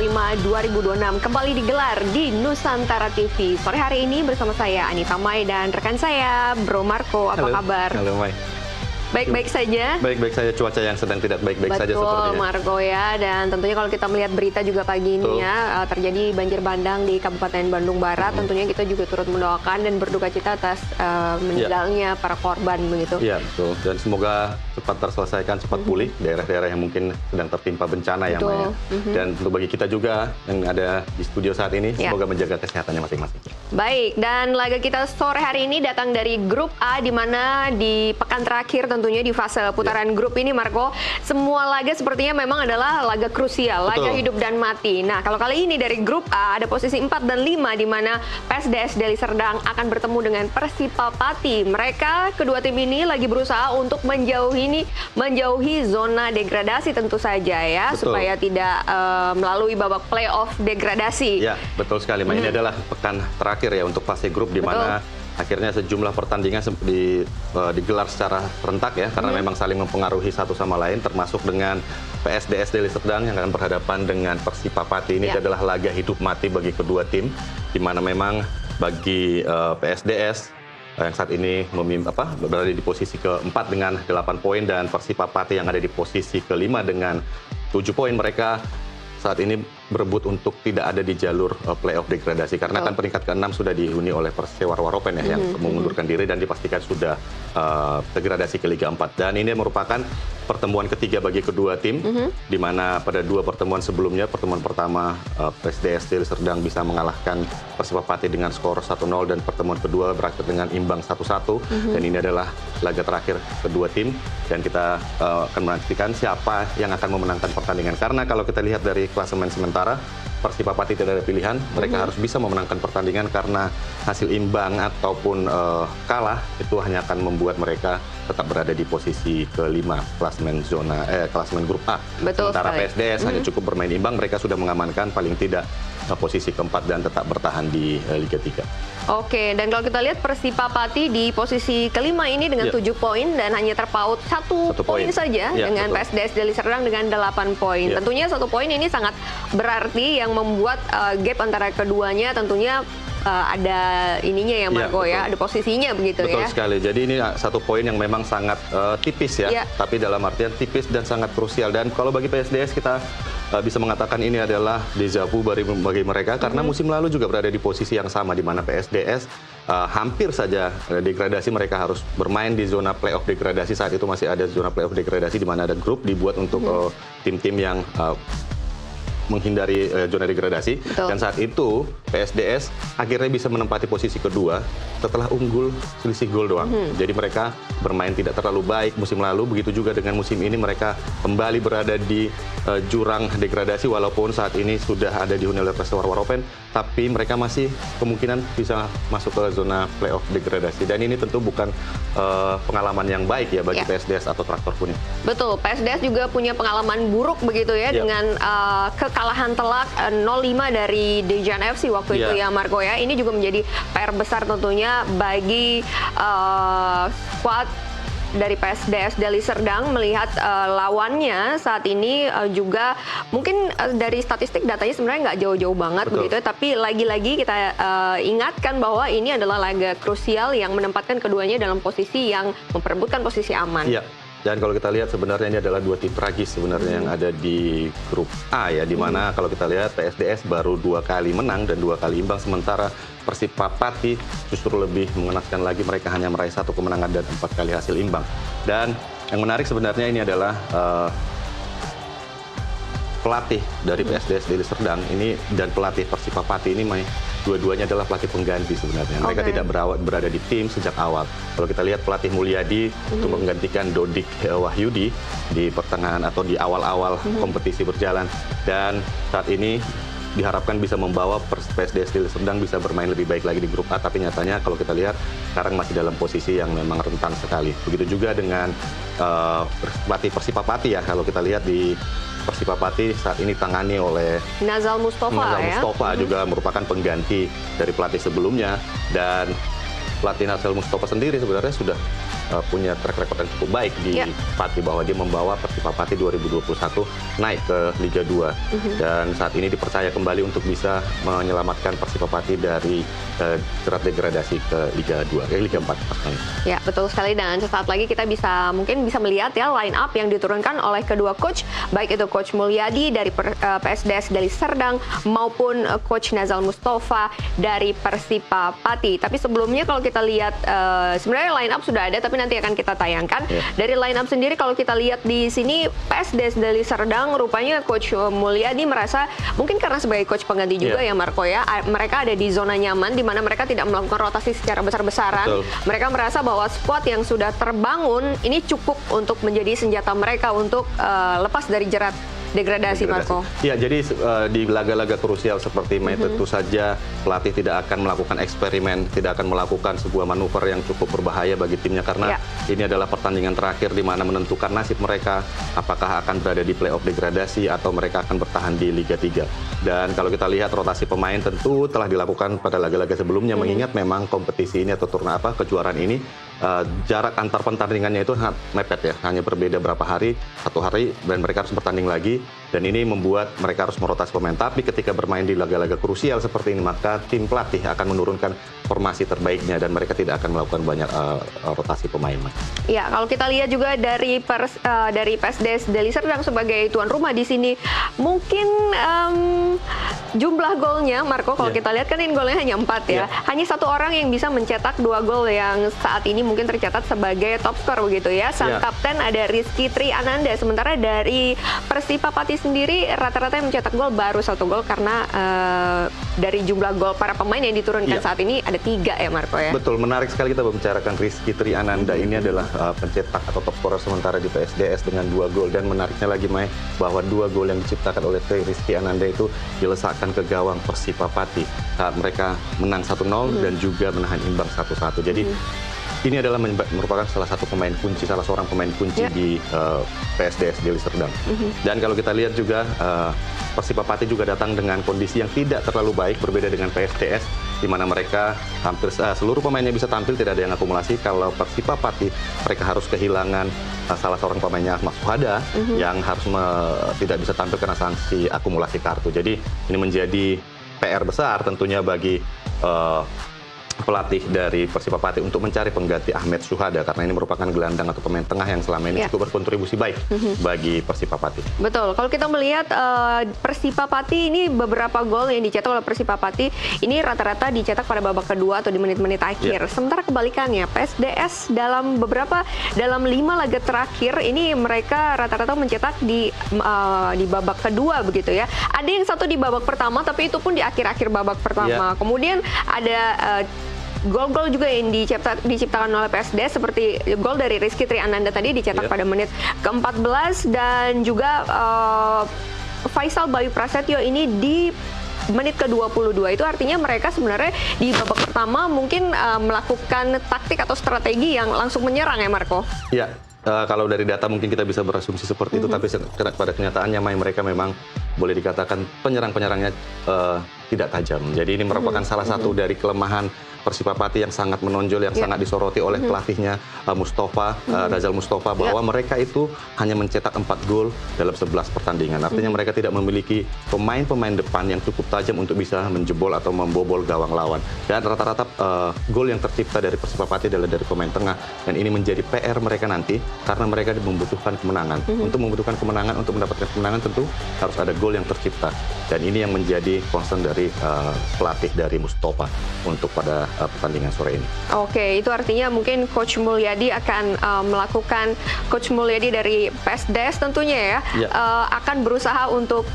Lima 2026 kembali digelar di Nusantara TV. Sore hari ini bersama saya Anita Mai dan rekan saya Bro Marco. Apa kabar? Halo Mai. Baik-baik saja. Baik-baik saja, cuaca yang sedang tidak baik-baik saja Betul, sepertinya. Marco ya. Dan tentunya kalau kita melihat berita juga pagi ini ya, terjadi banjir bandang di Kabupaten Bandung Barat. Tentunya kita juga turut mendoakan dan berduka cita atas meninggalnya para korban begitu. Iya, betul. Dan semoga cepat terselesaikan, cepat pulih daerah-daerah yang mungkin sedang tertimpa bencana ya, Mai. Dan untuk bagi kita juga yang ada di studio saat ini, semoga menjaga kesehatannya masing-masing. Baik, dan laga kita sore hari ini datang dari grup A, di mana di pekan terakhir tentunya di fase putaran grup ini, Marco, semua laga sepertinya memang adalah laga krusial, laga hidup dan mati. Nah, kalau kali ini dari grup A ada posisi 4 dan 5, di mana PSDS Deli Serdang akan bertemu dengan Persipapati. Mereka, kedua tim ini lagi berusaha untuk menjauhi zona degradasi tentu saja ya, supaya tidak melalui babak playoff degradasi. Ya, betul sekali. Ini adalah pekan terakhir ya untuk fase grup, di mana akhirnya sejumlah pertandingan digelar secara serentak ya, karena memang saling mempengaruhi satu sama lain, termasuk dengan PSDS Deli Serdang yang akan berhadapan dengan Persipapati. Ini adalah laga hidup mati bagi kedua tim, di mana memang bagi PSDS yang saat ini berada di posisi keempat dengan 8 poin, dan Persipapati yang ada di posisi kelima dengan 7 poin. Mereka saat ini berebut untuk tidak ada di jalur playoff degradasi, karena kan peringkat ke-6 sudah dihuni oleh Persewa Waropen ya, yang mengundurkan diri dan dipastikan sudah degradasi ke Liga 4. Dan ini merupakan pertemuan ketiga bagi kedua tim, di mana pada dua pertemuan sebelumnya, pertemuan pertama PSDS Deli Serdang bisa mengalahkan Persipapati dengan skor 1-0, dan pertemuan kedua berakhir dengan imbang 1-1. Dan ini adalah laga terakhir kedua tim, dan kita akan menantikan siapa yang akan memenangkan pertandingan. Karena kalau kita lihat dari klasemen sementara, Persipapati tidak ada pilihan, mereka harus bisa memenangkan pertandingan, karena hasil imbang ataupun kalah itu hanya akan membuat mereka tetap berada di posisi kelima klasemen grup A. Betul, sementara sekali. PSDS hanya cukup bermain imbang, mereka sudah mengamankan paling tidak posisi keempat dan tetap bertahan di Liga 3. Oke, dan kalau kita lihat Persipapati di posisi kelima ini dengan 7 poin dan hanya terpaut satu poin saja dengan PSDS Deli Serdang dengan 8 poin. Tentunya 1 poin ini sangat berarti, yang membuat gap antara keduanya tentunya ada ininya ya, Marco ya, ada posisinya begitu ya. Betul sekali. Jadi ini 1 poin yang memang sangat tipis ya, tapi dalam artian tipis dan sangat krusial. Dan kalau bagi PSDS kita bisa mengatakan ini adalah deja vu bagi mereka, karena musim lalu juga berada di posisi yang sama, di mana PSDS hampir saja degradasi. Mereka harus bermain di zona playoff degradasi. Saat itu masih ada zona playoff degradasi, di mana ada grup dibuat untuk tim-tim yang menghindari zona degradasi. Dan saat itu PSDS akhirnya bisa menempati posisi kedua setelah unggul selisih gol doang. Jadi mereka bermain tidak terlalu baik musim lalu, begitu juga dengan musim ini mereka kembali berada di jurang degradasi, walaupun saat ini sudah ada di oleh Persewa Waropen, tapi mereka masih kemungkinan bisa masuk ke zona playoff degradasi. Dan ini tentu bukan pengalaman yang baik ya bagi PSDS atau Traktor Kuning. Betul, PSDS juga punya pengalaman buruk begitu ya, dengan kekalahan telak 0-5 dari Dejan FC waktu itu ya, Marco ya. Ini juga menjadi PR besar tentunya bagi squad dari PSDS Deli Serdang, melihat lawannya saat ini juga mungkin dari statistik datanya sebenarnya nggak jauh-jauh banget begitu, tapi lagi-lagi kita ingatkan bahwa ini adalah laga krusial yang menempatkan keduanya dalam posisi yang memperebutkan posisi aman. Dan kalau kita lihat sebenarnya ini adalah dua tim tragis sebenarnya yang ada di grup A ya, di mana kalau kita lihat PSDS baru 2 kali menang dan 2 kali imbang, sementara Persipapati justru lebih mengenaskan lagi, mereka hanya meraih 1 kemenangan dan 4 kali hasil imbang. Dan yang menarik sebenarnya ini adalah pelatih dari PSDS Deli Serdang ini dan pelatih Persipapati ini, dua-duanya adalah pelatih pengganti sebenarnya. Mereka tidak berada di tim sejak awal. Kalau kita lihat pelatih Mulyadi untuk menggantikan Dodik Wahyudi di pertengahan atau di awal-awal kompetisi berjalan. Dan saat ini diharapkan bisa membawa PSDS Deli Serdang bisa bermain lebih baik lagi di grup A, tapi nyatanya kalau kita lihat sekarang masih dalam posisi yang memang rentan sekali. Begitu juga dengan pelatih Persipapati ya, kalau kita lihat di Persipapati saat ini tangani oleh Nazal Mustafa juga merupakan pengganti dari pelatih sebelumnya, dan pelatih Nazal Mustafa sendiri sebenarnya sudah punya track record yang cukup baik di Pati, bahwa dia membawa Persipa Pati 2021 naik ke Liga 2 dan saat ini dipercaya kembali untuk bisa menyelamatkan Persipa Pati dari jerat degradasi ke Liga 4. Ya, betul sekali, dan sesaat lagi kita mungkin bisa melihat ya line up yang diturunkan oleh kedua coach, baik itu Coach Mulyadi dari PSDS Deli Serdang maupun Coach Nazal Mustafa dari Persipa Pati. Tapi sebelumnya kalau kita lihat sebenarnya line up sudah ada, tapi nanti akan kita tayangkan. Dari line up sendiri kalau kita lihat di sini PSDS Deli Serdang, rupanya Coach Mulyadi merasa mungkin karena sebagai coach pengganti juga ya Marco ya, mereka ada di zona nyaman di mana mereka tidak melakukan rotasi secara besar-besaran. Mereka merasa bahwa squad yang sudah terbangun ini cukup untuk menjadi senjata mereka untuk lepas dari jerat degradasi. Marco. Ya, jadi di laga-laga krusial seperti ini tentu saja pelatih tidak akan melakukan eksperimen, tidak akan melakukan sebuah manuver yang cukup berbahaya bagi timnya, karena ini adalah pertandingan terakhir di mana menentukan nasib mereka, apakah akan berada di playoff degradasi atau mereka akan bertahan di Liga 3. Dan kalau kita lihat rotasi pemain tentu telah dilakukan pada laga-laga sebelumnya, mengingat memang kompetisi ini atau kejuaraan ini jarak antar pertandingannya itu sangat mepet ya, hanya berbeda berapa hari, 1 hari, dan mereka harus bertanding lagi, dan ini membuat mereka harus merotasi pemain. Tapi ketika bermain di laga-laga krusial seperti ini, maka tim pelatih akan menurunkan formasi terbaiknya dan mereka tidak akan melakukan banyak rotasi pemain. Ya, kalau kita lihat juga dari PSDS Deli Serdang sebagai tuan rumah di sini, mungkin jumlah golnya, Marco, kalau kita lihat kan ini golnya hanya 4 ya. Hanya 1 orang yang bisa mencetak 2 gol yang saat ini mungkin tercatat sebagai top skor begitu ya. Sang kapten ada Rizky Tri Ananda. Sementara dari Persipa Pati sendiri rata-rata yang mencetak gol baru 1 gol, karena dari jumlah gol para pemain yang diturunkan saat ini ada 3 ya Marco ya. Betul, menarik sekali kita membicarakan Rizky Tri Ananda. Ini adalah pencetak atau top scorer sementara di PSDS dengan 2 gol, dan menariknya lagi Mai, bahwa 2 gol yang diciptakan oleh Rizky Ananda itu dilesakkan ke gawang Persipa Pati saat mereka menang 1-0 dan juga menahan imbang 1-1. Jadi ini adalah merupakan salah seorang pemain kunci di PSDS Deli Serdang. Dan kalau kita lihat juga Persipa Pati juga datang dengan kondisi yang tidak terlalu baik, berbeda dengan PSDS di mana mereka hampir seluruh pemainnya bisa tampil, tidak ada yang akumulasi. Kalau Persipa Pati mereka harus kehilangan salah seorang pemainnya, Ahmad Suhada, yang harus tidak bisa tampil karena sanksi akumulasi kartu. Jadi ini menjadi PR besar tentunya bagi pelatih dari Persipa Pati untuk mencari pengganti Ahmed Suhada, karena ini merupakan gelandang atau pemain tengah yang selama ini cukup berkontribusi baik bagi Persipa Pati. Betul. Kalau kita melihat Persipa Pati ini, beberapa gol yang dicetak oleh Persipa Pati ini rata-rata dicetak pada babak kedua atau di menit-menit akhir. Sementara kebalikannya PSDS dalam 5 laga terakhir ini mereka rata-rata mencetak di babak kedua begitu ya. Ada yang 1 di babak pertama, tapi itu pun di akhir-akhir babak pertama. Kemudian ada gol-gol juga yang diciptakan oleh PSDS, seperti gol dari Rizky Tri Ananda tadi dicetak pada menit ke-14, dan juga Faisal Bayu Prasetyo ini di menit ke-22. Itu artinya mereka sebenarnya di babak pertama mungkin melakukan taktik atau strategi yang langsung menyerang ya Marco? Iya. Kalau dari data mungkin kita bisa berasumsi seperti itu, tapi pada kenyataannya mereka memang boleh dikatakan penyerang-penyerangnya tidak tajam. Jadi ini merupakan salah satu dari kelemahan Persipa Pati yang sangat menonjol, yang sangat disoroti oleh pelatihnya Mustafa, Nazal Mustafa, bahwa mereka itu hanya mencetak 4 gol dalam 11 pertandingan. Artinya mereka tidak memiliki pemain-pemain depan yang cukup tajam untuk bisa menjebol atau membobol gawang lawan. Dan rata-rata gol yang tercipta dari Persipa Pati adalah dari pemain tengah. Dan ini menjadi PR mereka nanti, karena mereka membutuhkan kemenangan. Untuk membutuhkan kemenangan, untuk mendapatkan kemenangan tentu harus ada gol yang tercipta. Dan ini yang menjadi concern dari pelatih dari Mustafa untuk pada pertandingan sore ini. Oke, itu artinya mungkin Coach Mulyadi akan Coach Mulyadi dari PSDS tentunya ya, akan berusaha untuk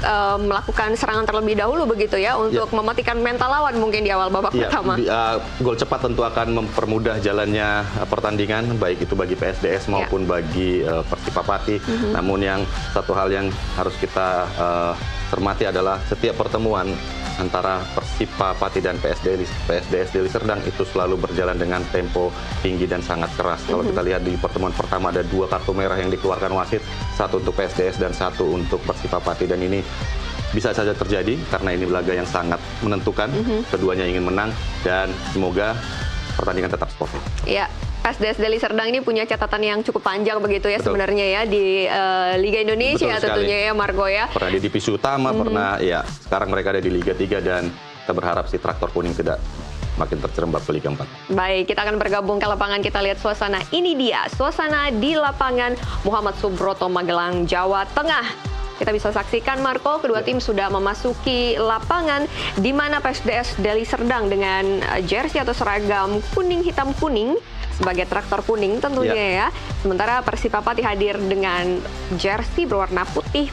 melakukan serangan terlebih dahulu begitu ya, untuk mematikan mental lawan mungkin di awal babak pertama. Gol cepat tentu akan mempermudah jalannya pertandingan, baik itu bagi PSDS maupun bagi Persipa Pati. Namun yang satu hal yang harus kita cermati adalah setiap pertemuan antara Persipa Pati dan PSDS Deli Serdang itu selalu berjalan dengan tempo tinggi dan sangat keras. Kalau kita lihat di pertemuan pertama ada 2 kartu merah yang dikeluarkan wasit, 1 untuk PSDS dan 1 untuk Persipa Pati, dan ini bisa saja terjadi karena ini laga yang sangat menentukan. Keduanya ingin menang dan semoga pertandingan tetap sportif. Ya. PSDS Deli Serdang ini punya catatan yang cukup panjang begitu ya sebenarnya ya di Liga Indonesia tentunya ya Margo ya. Pernah di divisi utama, pernah ya. Sekarang mereka ada di Liga 3 dan kita berharap si Traktor Kuning tidak makin terjerembab ke Liga 4. Baik, kita akan bergabung ke lapangan, kita lihat suasana. Ini dia suasana di lapangan Muhammad Subroto Magelang, Jawa Tengah. Kita bisa saksikan Marco, kedua tim sudah memasuki lapangan di mana PSDS Deli Serdang dengan jersey atau seragam kuning hitam kuning sebagai Traktor Kuning tentunya ya. Sementara Persipapati hadir dengan jersey berwarna putih.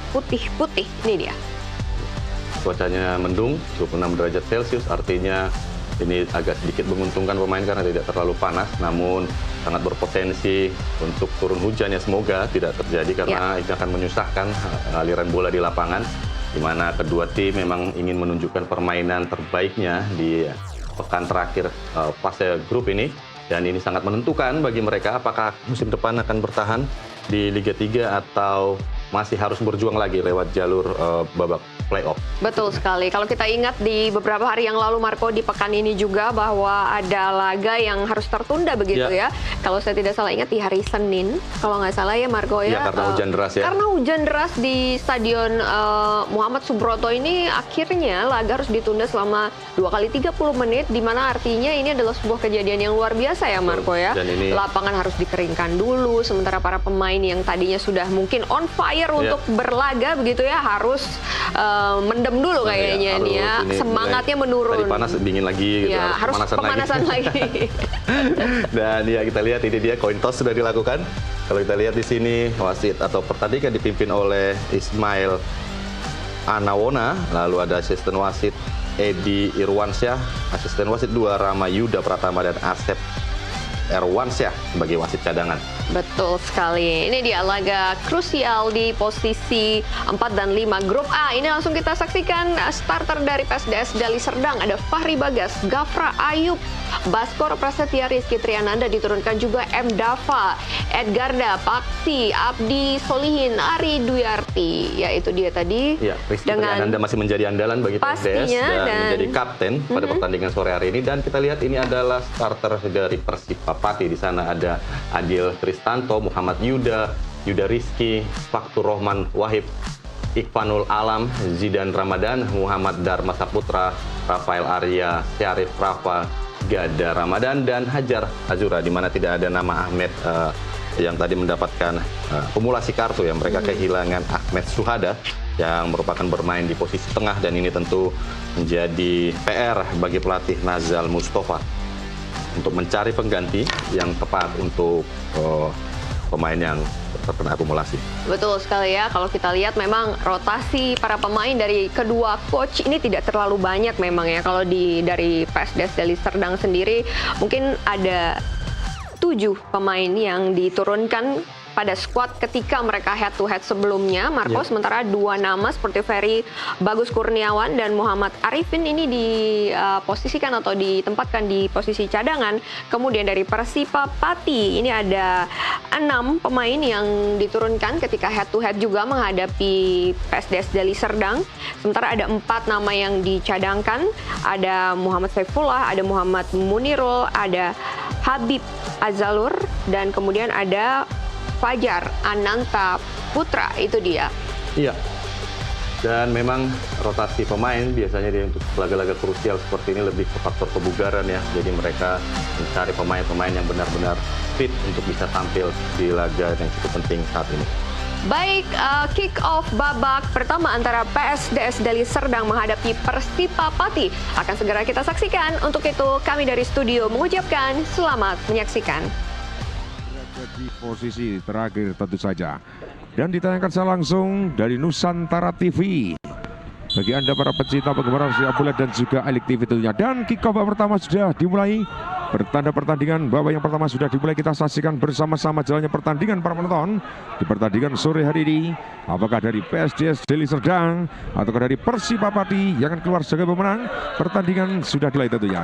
Ini dia. Cuacanya mendung, 26 derajat Celcius, artinya ini agak sedikit menguntungkan pemain karena tidak terlalu panas, namun sangat berpotensi untuk turun hujan ya, semoga tidak terjadi karena ini akan menyusahkan aliran bola di lapangan, di mana kedua tim memang ingin menunjukkan permainan terbaiknya di pekan terakhir fase grup ini, dan ini sangat menentukan bagi mereka apakah musim depan akan bertahan di Liga 3 atau masih harus berjuang lagi lewat jalur babak playoff. Betul sekali. Kalau kita ingat di beberapa hari yang lalu Marco, di pekan ini juga bahwa ada laga yang harus tertunda begitu ya. Kalau saya tidak salah ingat di hari Senin, kalau nggak salah ya Marco ya. Karena hujan deras ya. Karena hujan deras di Stadion Muhammad Subroto ini, akhirnya laga harus ditunda selama 2 kali 30 menit, di mana artinya ini adalah sebuah kejadian yang luar biasa ya Marco ya. Dan ini lapangan harus dikeringkan dulu, sementara para pemain yang tadinya sudah mungkin on fire untuk berlaga begitu ya, harus mendem dulu kayaknya nih ya, semangatnya menurun. Tadi panas, dingin lagi gitu, ya, harus pemanasan lagi. Dan ya kita lihat ini dia coin toss sudah dilakukan. Kalau kita lihat di sini wasit atau pertandingan dipimpin oleh Ismail Anawona, lalu ada asisten wasit Edi Irwansyah, asisten wasit 2 Rama Yuda Pratama dan Asep Erwansyah sebagai wasit cadangan. Betul sekali. Ini dia laga krusial di posisi 4 dan 5 grup A. Ini langsung kita saksikan starter dari PSDS Deli Serdang. Ada Fahri Bagas, Gafra Ayub, Baskor Prasetya, Rizky Triananda, diturunkan juga M. Dava, Edgarda, Paksi, Abdi Solihin, Ari Duyarti. Ya itu dia tadi. Ya, Rizky Triananda masih menjadi andalan bagi PSDS dan menjadi kapten pada pertandingan sore hari ini. Dan kita lihat ini adalah starter dari Persipapati. Di sana ada Adil Tristanto, Muhammad Yuda, Yuda Rizky, Faktur Rohman Wahib, Ikhwanul Alam, Zidan Ramadan, Muhammad Dharma Saputra, Rafael Arya, Syarif Rafa, Gada Ramadan, dan Hajar Azura, di mana tidak ada nama Ahmed yang tadi mendapatkan kumulasi kartu ya. Mereka kehilangan Ahmed Suhada yang merupakan bermain di posisi tengah, dan ini tentu menjadi PR bagi pelatih Nazal Mustafa untuk mencari pengganti yang tepat untuk pemain yang terkena akumulasi. Betul sekali ya, kalau kita lihat memang rotasi para pemain dari kedua coach ini tidak terlalu banyak memang ya. Kalau dari PSDS Deli Serdang sendiri mungkin ada 7 pemain yang diturunkan pada skuad ketika mereka head to head sebelumnya, Marco. Sementara 2 nama seperti Ferry Bagus Kurniawan dan Muhammad Arifin ini diposisikan atau ditempatkan di posisi cadangan. Kemudian dari Persipapati ini ada 6 pemain yang diturunkan ketika head to head juga menghadapi PSDS Deli Serdang. Sementara ada 4 nama yang dicadangkan, ada Muhammad Saifullah, ada Muhammad Munirul, ada Habib Azalur, dan kemudian ada Fajar Ananta Putra. Itu dia. Iya. Dan memang rotasi pemain biasanya untuk laga-laga krusial seperti ini lebih ke faktor kebugaran ya. Jadi mereka mencari pemain-pemain yang benar-benar fit untuk bisa tampil di laga yang cukup penting saat ini. Baik, kick off babak pertama antara PSDS Deli Serdang menghadapi Persipapati akan segera kita saksikan. Untuk itu kami dari studio mengucapkan selamat menyaksikan. Di posisi terakhir tentu saja, dan ditayangkan secara langsung dari Nusantara TV bagi Anda para pecinta penggemar sepak bola dan juga Alik TV tentunya. Dan kick off babak pertama sudah dimulai. Pertanda pertandingan babak yang pertama sudah dimulai. Kita saksikan bersama-sama jalannya pertandingan para penonton di pertandingan sore hari ini. Apakah dari PSDS Deli Serdang ataukah dari Persipapati yang akan keluar sebagai pemenang? Pertandingan sudah dimulai tentunya.